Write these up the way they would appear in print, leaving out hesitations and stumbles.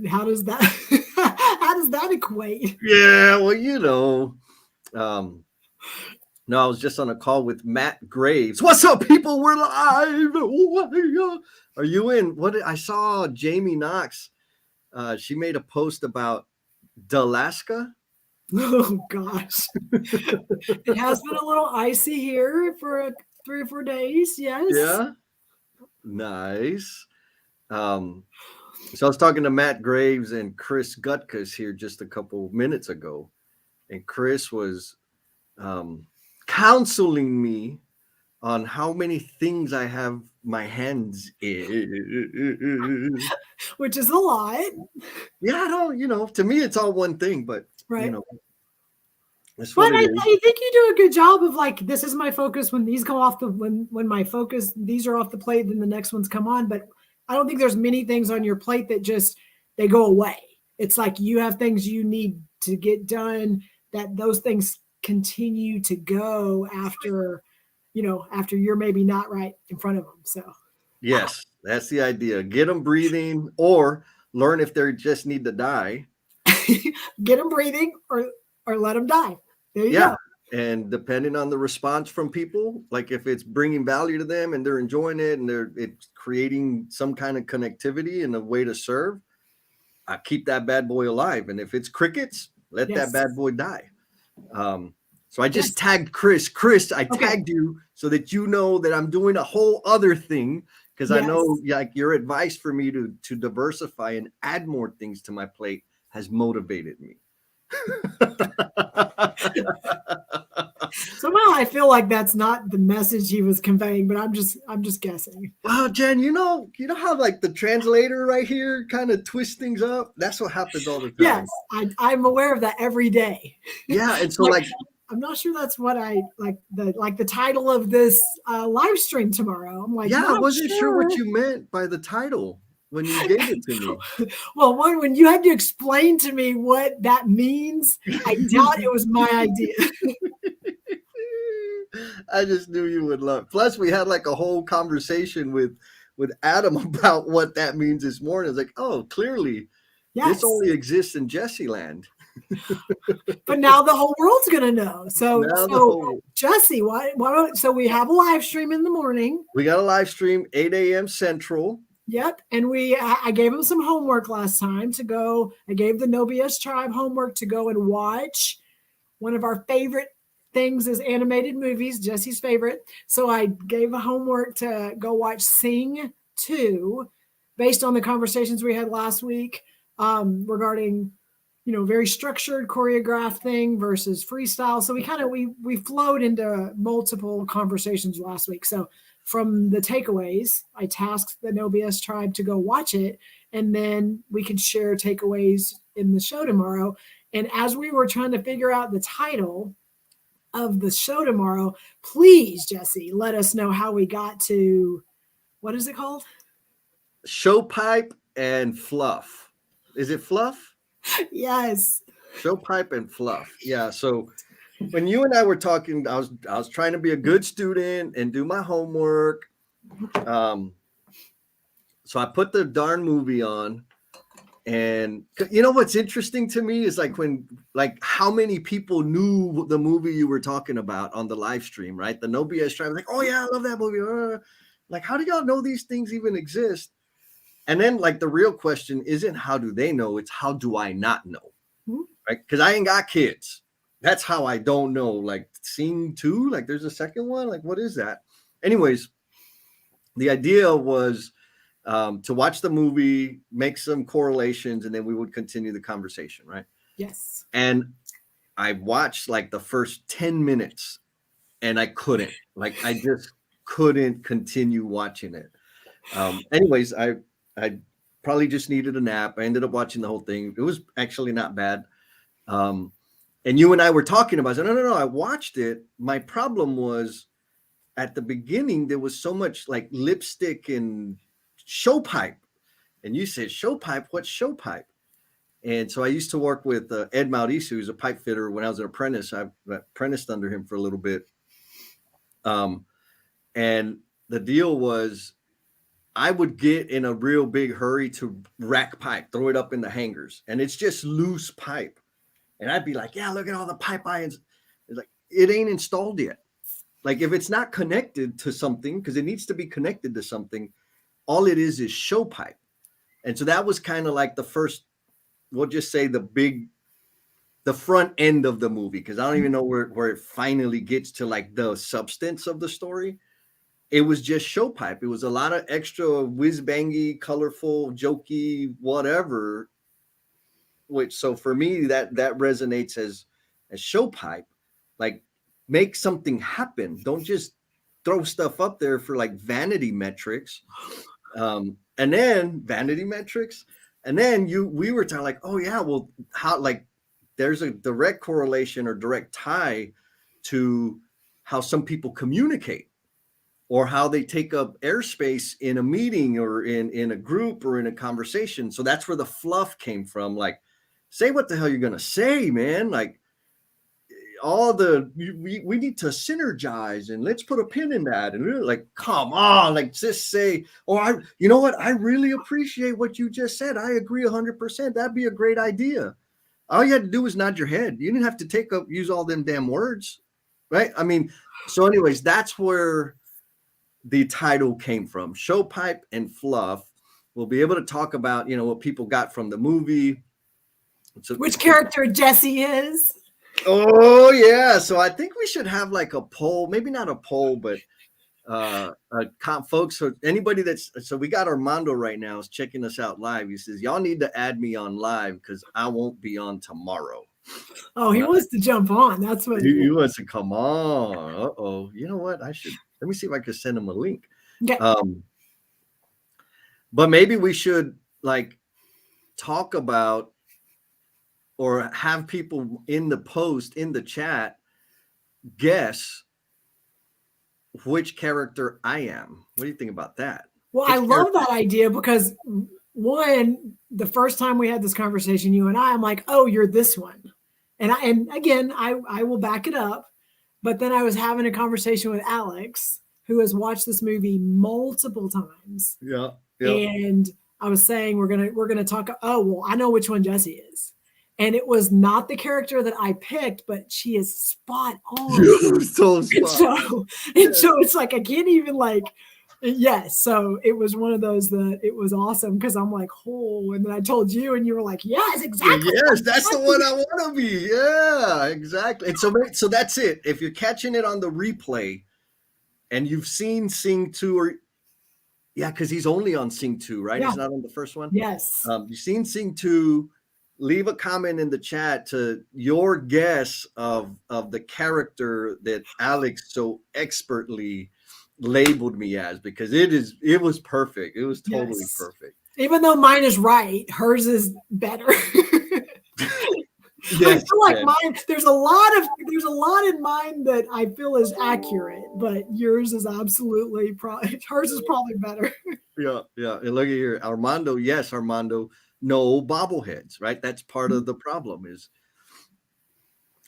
how does that how does that equate? Yeah, well, no, I was just on a call with Matt Graves. What's up, people? We're live. Are you in? I saw Jamie Knox. She made a post about Dalaska. Oh gosh. It has been a little icy here for 3 or 4 days. Yes. Yeah, nice. So I was talking to Matt Graves and Chris Gutkus here just a couple minutes ago, and Chris was counseling me on how many things I have my hands in. Which is a lot. Yeah, I don't, to me, it's all one thing, but, Right. that's But what it is. I think you do a good job of like, this is my focus. When these go off when my focus, these are off the plate, then the next ones come on. But I don't think there's many things on your plate that just, they go away. It's like you have things you need to get done, that those things continue to go after, after you're maybe not right in front of them. So Yes, that's the idea. Get them breathing or learn if they just need to die. get them breathing or let them die. There you Yeah. go. And depending on the response from people, like if it's bringing value to them and they're enjoying it and it's creating some kind of connectivity and a way to serve, I keep that bad boy alive. And if it's crickets, let that bad boy die. So I just tagged Chris. Chris, I tagged you so that you know that I'm doing a whole other thing, because I know like your advice for me to diversify and add more things to my plate has motivated me. Somehow I feel like that's not the message he was conveying, but I'm just guessing. Well, Jen, you know how like the translator right here kind of twists things up? That's what happens all the time. Yes, I'm aware of that every day. Yeah, and so like I'm not sure that's what I like the title of this live stream tomorrow. I'm like, yeah, I wasn't sure what you meant by the title when you gave it to me. Well, when you had to explain to me what that means, I doubt it was my idea. I just knew you would love it. Plus, we had like a whole conversation with Adam about what that means this morning. It's like, oh, clearly this only exists in Jesse land. But now the whole world's gonna know. So Jesse, why don't, so we have a live stream in the morning. We got a live stream 8 a.m. Central. Yep. And I gave him some homework last time to go. I gave the NoBS tribe homework to go and watch. One of our favorite things is animated movies, Jesse's favorite. So I gave a homework to go watch Sing 2 based on the conversations we had last week regarding, very structured choreographed thing versus freestyle. So we flowed into multiple conversations last week. So from the takeaways, I tasked the NoBS tribe to go watch it, and then we could share takeaways in the show tomorrow. And as we were trying to figure out the title of the show tomorrow, please, Jesse, let us know how we got to, what is it called? Showpipe and Fluff. Is it Fluff? Yes. Showpipe and Fluff. Yeah. So when you and I were talking, I was trying to be a good student and do my homework. So I put the darn movie on, and what's interesting to me is like how many people knew the movie you were talking about on the live stream, right? The NoBS tribe, like, oh yeah, I love that movie. Like, how do y'all know these things even exist? And then like the real question isn't how do they know, it's how do I not know, right? Because I ain't got kids. That's how I don't know. Like Sing 2, like there's a second one. Like, what is that? Anyways, the idea was to watch the movie, make some correlations, and then we would continue the conversation, right? Yes. And I watched like the first 10 minutes and I couldn't. Like, I just couldn't continue watching it. Anyways, I probably just needed a nap. I ended up watching the whole thing. It was actually not bad. And you and I were talking about it. No, I watched it. My problem was at the beginning, there was so much like lipstick and showpipe. And you said, showpipe? What's showpipe? And so I used to work with Ed Mauricio, who's a pipe fitter. When I was an apprentice, I apprenticed under him for a little bit. And the deal was I would get in a real big hurry to rack pipe, throw it up in the hangers, and it's just loose pipe. And I'd be like, yeah, look at all the pipe irons. It's like, it ain't installed yet. Like if it's not connected to something, because it needs to be connected to something, all it is show pipe. And so that was kind of like the first, we'll just say the front end of the movie, because I don't even know where it finally gets to like the substance of the story. It was just show pipe. It was a lot of extra whiz-bangy, colorful, jokey, whatever. Which, so for me, that resonates as show pipe. Like, make something happen. Don't just throw stuff up there for like vanity metrics. And then vanity metrics. And then we were talking like, oh yeah, well, how, like, there's a direct correlation or direct tie to how some people communicate, or how they take up airspace in a meeting or in a group or in a conversation. So that's where the fluff came from. Like, say what the hell you're going to say, man. Like, we need to synergize, and let's put a pin in that. And we're like, come on, like, just say, oh, you know what? I really appreciate what you just said. I agree 100%. That'd be a great idea. All you had to do was nod your head. You didn't have to use all them damn words. Right. I mean, so anyways, that's where the title came from. Show pipe and fluff. We'll be able to talk about, what people got from the movie. Which character Jesse is. Oh yeah. So I think we should have like a poll, maybe not a poll, but folks, so anybody so we got Armando right now is checking us out live. He says, y'all need to add me on live because I won't be on tomorrow. Oh, he wants to jump on. That's what he wants to come on. Uh-oh. You know what? Let me see if I can send him a link. Okay. But maybe we should like talk about, or have people in the post, in the chat, guess which character I am. What do you think about that? Well, I love that idea because one, the first time we had this conversation, you and I'm like, oh, you're this one. And again, I will back it up. But then I was having a conversation with Alex, who has watched this movie multiple times. Yeah. And I was saying, we're gonna talk. Oh, well, I know which one Jessie is. And it was not the character that I picked, but she is spot on. So so it's like, I can't even like, yes. So it was one of those that it was awesome because I'm like, oh, and then I told you and you were like, yes, exactly. Yes, that's the one I want to be. Yeah, exactly. And so that's it. If you're catching it on the replay and you've seen Sing 2 or because he's only on Sing 2, right? Yeah. He's not on the first one. Yes. You've seen Sing 2. Leave a comment in the chat to your guess of the character that Alex so expertly labeled me as, because it was perfect. It was totally perfect. Even though mine is right, hers is better. Yes, I feel like mine, there's a lot in mine that I feel is accurate, but yours is absolutely hers is probably better. Yeah. And look at here, Armando. Yes, Armando. No bobbleheads, right? That's part of the problem is,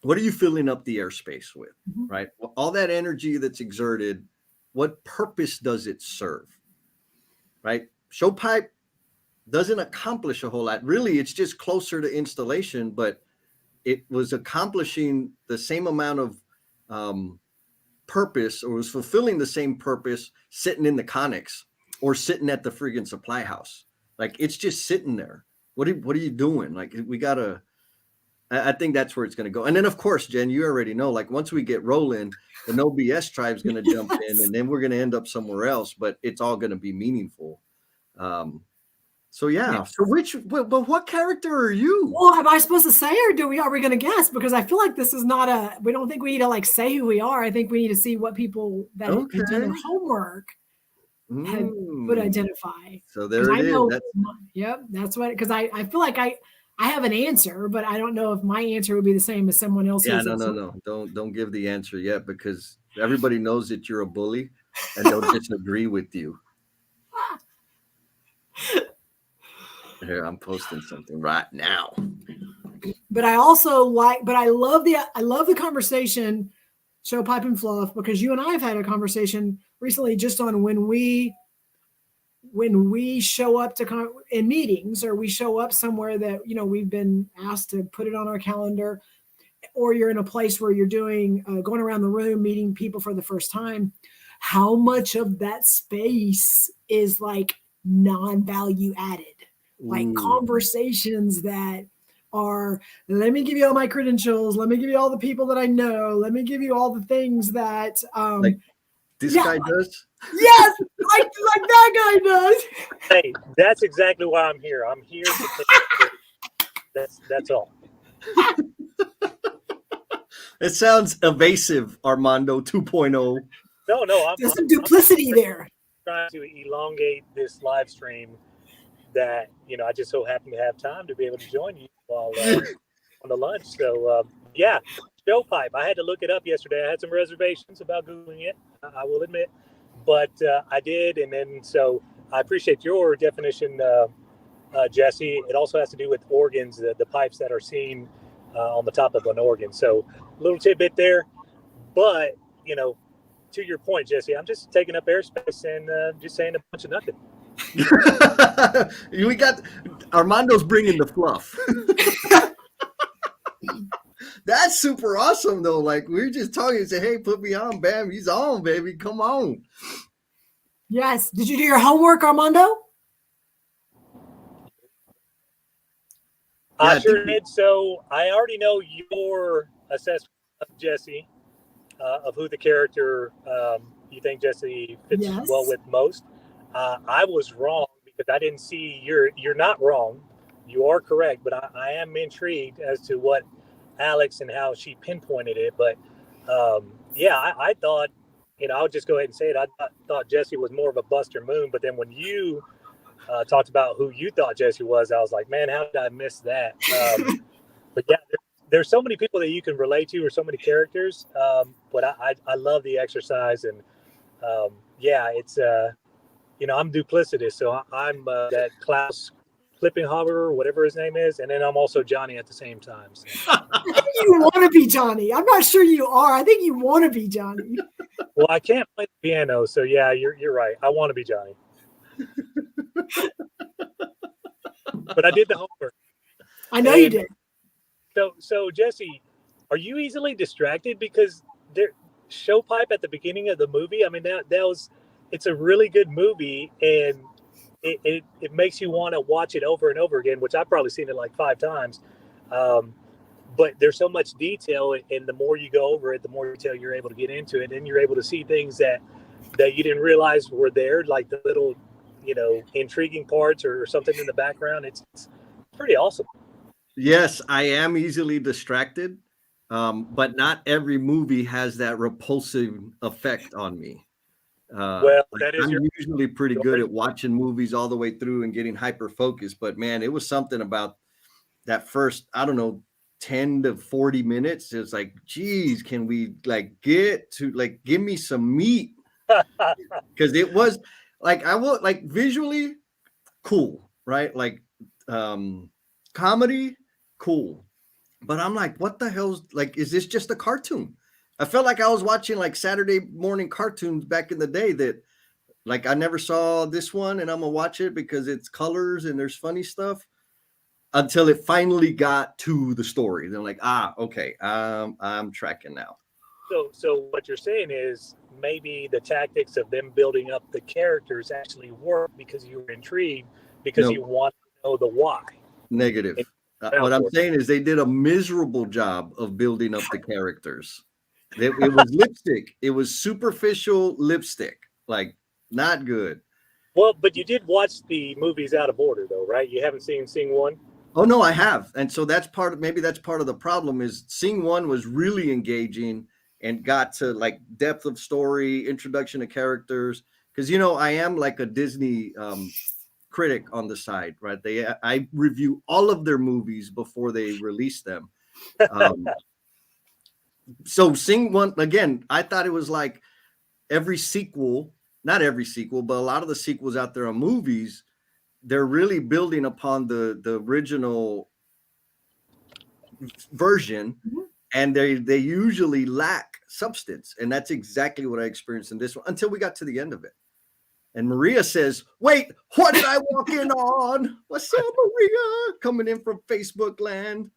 what are you filling up the airspace with, right? All that energy that's exerted, what purpose does it serve, right? Show pipe doesn't accomplish a whole lot. Really, it's just closer to installation, but it was accomplishing the same amount of purpose, or was fulfilling the same purpose sitting in the Connex or sitting at the friggin' supply house. Like, it's just sitting there. What are you doing? Like, I think that's where it's going to go. And then, of course, Jen, you already know, like, once we get rolling, the NoBS tribe is going to jump in, and then we're going to end up somewhere else, but it's all going to be meaningful. So yeah. So but what character are you? Well, am I supposed to say, or are we going to guess? Because I feel like this is not we don't think we need to like say who we are. I think we need to see what people that have done their homework would identify. So there it is. That's what, because I feel like I have an answer, but I don't know if my answer would be the same as someone else's. Yeah, no. Don't give the answer yet, because everybody knows that you're a bully and they'll disagree with you. Here, I'm posting something right now. But I also I love the conversation, Show Pipe and Fluff, because you and I have had a conversation recently just on when we when we show up in meetings, or we show up somewhere that, we've been asked to put it on our calendar, or you're in a place where you're doing going around the room meeting people for the first time, how much of that space is like non-value added, like conversations that are, let me give you all my credentials, let me give you all the people that I know, let me give you all the things that like this guy does. Yes, like that guy does. Hey, that's exactly why I'm here. I'm here to take that's all. It sounds evasive, Armando 2.0. No, there's some duplicity there. Trying to elongate this live stream that, I just so happen to have time to be able to join you while on the lunch. So yeah, show pipe. I had to look it up yesterday. I had some reservations about Googling it, I will admit, but I did. And then, so I appreciate your definition, Jesse. It also has to do with organs, the pipes that are seen on the top of an organ. So a little tidbit there, but to your point, Jesse, I'm just taking up airspace and just saying a bunch of nothing. We got Armando's bringing the fluff. That's super awesome though. Like, we were just talking and say, hey, put me on, bam, he's on, baby, come on. Yes. Did you do your homework, Armando? I sure did. So I already know your assessment of Jesse, of who the character you think Jesse fits well with most. I was wrong because I didn't see you're not wrong. You are correct, but I am intrigued as to what Alex and how she pinpointed it. But yeah, I thought, I'll just go ahead and say it. I thought Jesse was more of a Buster Moon, but then when you talked about who you thought Jesse was, I was like, man, how did I miss that? But yeah, there's so many people that you can relate to, or so many characters. But I love the exercise, and yeah, it's I'm duplicitous, so I'm that Klaus Klippenhaber, or whatever his name is, and then I'm also Johnny at the same time. So. I think you want to be Johnny. I'm not sure you are. I think you want to be Johnny. Well, I can't play the piano, so yeah, you're right. I want to be Johnny. But I did the homework. I know you did. So Jesse, are you easily distracted? Because there show pipe at the beginning of the movie, I mean, it's a really good movie, and it makes you want to watch it over and over again, which I've probably seen it like 5 times. But there's so much detail, and the more you go over it, the more detail you're able to get into it, and you're able to see things that you didn't realize were there, like the little, intriguing parts or something in the background. It's pretty awesome. Yes, I am easily distracted, but not every movie has that repulsive effect on me. Well, that is I'm usually pretty good at watching movies all the way through and getting hyper focused, but man, it was something about that first, I don't know, 10 to 40 minutes. It's like, geez, can we get to give me some meat? Because it was visually cool, right? Like comedy, cool. But I'm like, what the hell's is this just a cartoon? I felt like I was watching Saturday morning cartoons back in the day that I never saw this one, and I'm gonna watch it because it's colors and there's funny stuff, until it finally got to the story. Then okay, I'm tracking now. So what you're saying is maybe the tactics of them building up the characters actually work because you were intrigued, because you want to know the why. Negative. What I'm saying is they did a miserable job of building up the characters. It was lipstick. It was superficial lipstick. Not good. Well, but you did watch the movies out of order, though, right? You haven't seen Sing 1? Oh, no, I have. And so that's part of the problem is Sing 1 was really engaging and got to depth of story, introduction to characters. Because, I am a Disney critic on the side, right? I review all of their movies before they release them. So Sing 1, again, I thought it was every sequel, not every sequel, but a lot of the sequels out there on movies, they're really building upon the original version, and they usually lack substance. And that's exactly what I experienced in this one until we got to the end of it. And Maria says, wait, what did I walk in on? What's up, Maria? Coming in from Facebook land.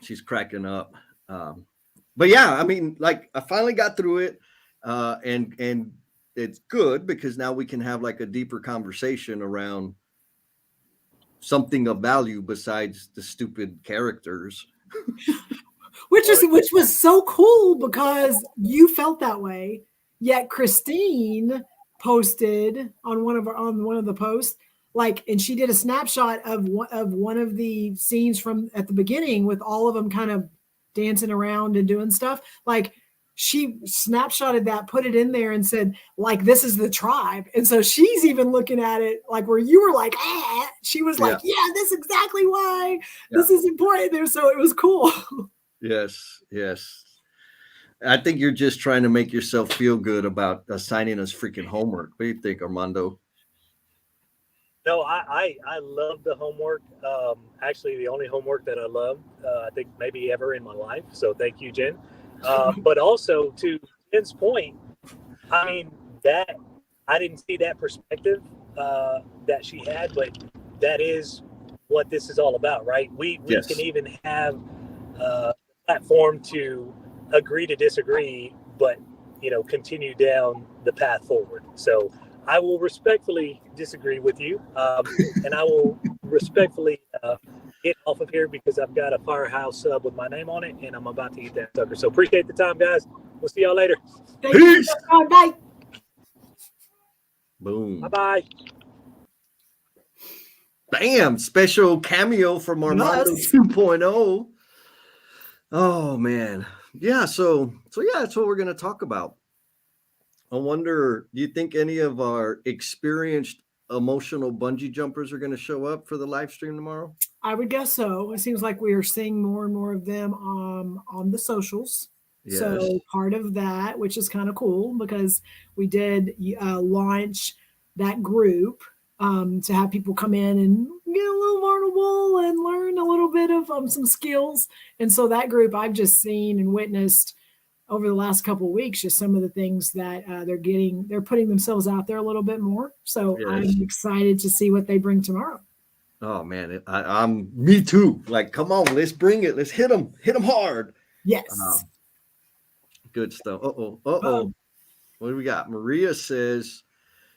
She's cracking up. But yeah, I mean, like I finally got through it. And it's good because now we can have like a deeper conversation around something of value besides the stupid characters. which was so cool because you felt that way. Yet Christine posted on one of the posts, like, and she did a snapshot of one of the scenes from at the beginning with all of them kind of dancing around and doing stuff. Like, she snapshotted that, put it in there, and said, like, this is the tribe. And so she's even looking at it like where you were like, ah. She was like, yeah, that's exactly why this is important there. So it was cool. Yes. I think you're just trying to make yourself feel good about assigning us freaking homework. What do you think, Armando? No, I love the homework. Actually, the only homework that I love, I think maybe ever in my life. So thank you, Jen. But also to Jen's point, I mean, that I didn't see that perspective that she had, but that is what this is all about, right? We can even have a platform to agree to disagree, but continue down the path forward. So I will respectfully disagree with you, and I will respectfully get off of here because I've got a Firehouse sub with my name on it, and I'm about to eat that sucker. So appreciate the time, guys. We'll see y'all later. Peace. Bye. Boom. Bye-bye. Bam. Special cameo from Armando 2.0. Oh, man. Yeah, so yeah, that's what we're going to talk about. I wonder, do you think any of our experienced emotional bungee jumpers are going to show up for the live stream tomorrow? I would guess so. It seems like we are seeing more and more of them on the socials. Yes. So part of that, which is kind of cool because we did launch that group to have people come in and get a little vulnerable and learn a little bit of some skills. And so that group, I've just seen and witnessed over the last couple of weeks, just some of the things that they're putting themselves out there a little bit more. So I'm excited to see what they bring tomorrow. Oh man, I'm me too. Like, come on, let's bring it. Let's hit them hard. Yes. Good stuff. What do we got? Maria says,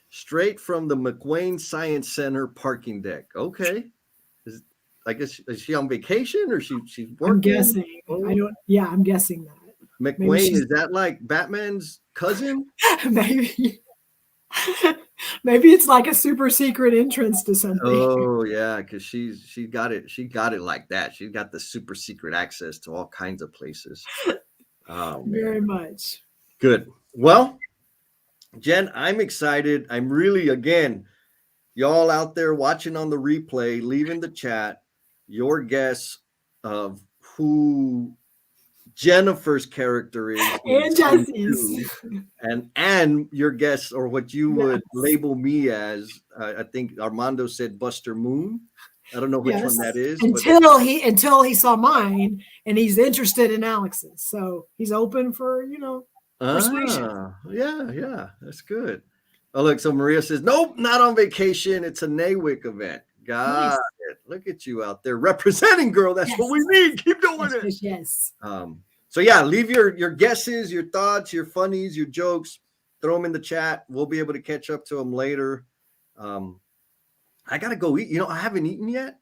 straight from the McWayne Science Center parking deck. Okay. I guess, is she on vacation or she's working? I'm guessing. I'm guessing that. McWayne, is that like Batman's cousin? Maybe. Maybe it's like a super secret entrance to something. Oh yeah, because she got it. She got it like that. She got the super secret access to all kinds of places. Oh, very much. Good. Well, Jen, I'm excited. I'm really, again, y'all out there watching on the replay, leave in the chat your guess of who Jennifer's character is, and Jesse's, and your guess or what you would label me as. I think Armando said Buster Moon. I don't know which one that is. Until he saw mine, and he's interested in Alex's, so he's open for persuasion. Yeah, that's good. Oh look, so Maria says, nope, not on vacation. It's a NAWIC event. Got it. Look at you out there representing, girl. That's what we need. Keep doing it. Yes. So yeah, leave your guesses, your thoughts, your funnies, your jokes. Throw them in the chat. We'll be able to catch up to them later. I gotta go eat. I haven't eaten yet.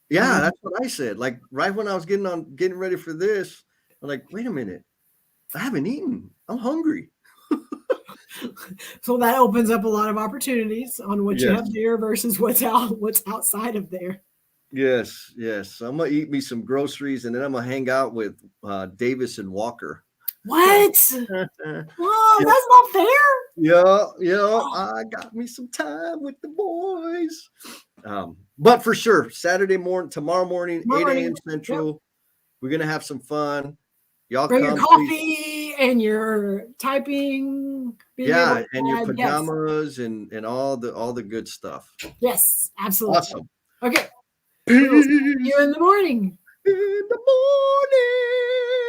Yeah, that's what I said. Like right when I was getting ready for this, I'm like, wait a minute, I haven't eaten. I'm hungry. So that opens up a lot of opportunities on what you have there versus what's outside of there. Yes. I'm gonna eat me some groceries and then I'm gonna hang out with Davis and Walker. What? Whoa, that's not fair. I got me some time with the boys. But for sure, tomorrow morning, 8 a.m. Central, we're gonna have some fun. Y'all bring your coffee and your typing. And your pajamas and all the good stuff. Yes, absolutely. Awesome. Okay. See you in the morning. In the morning.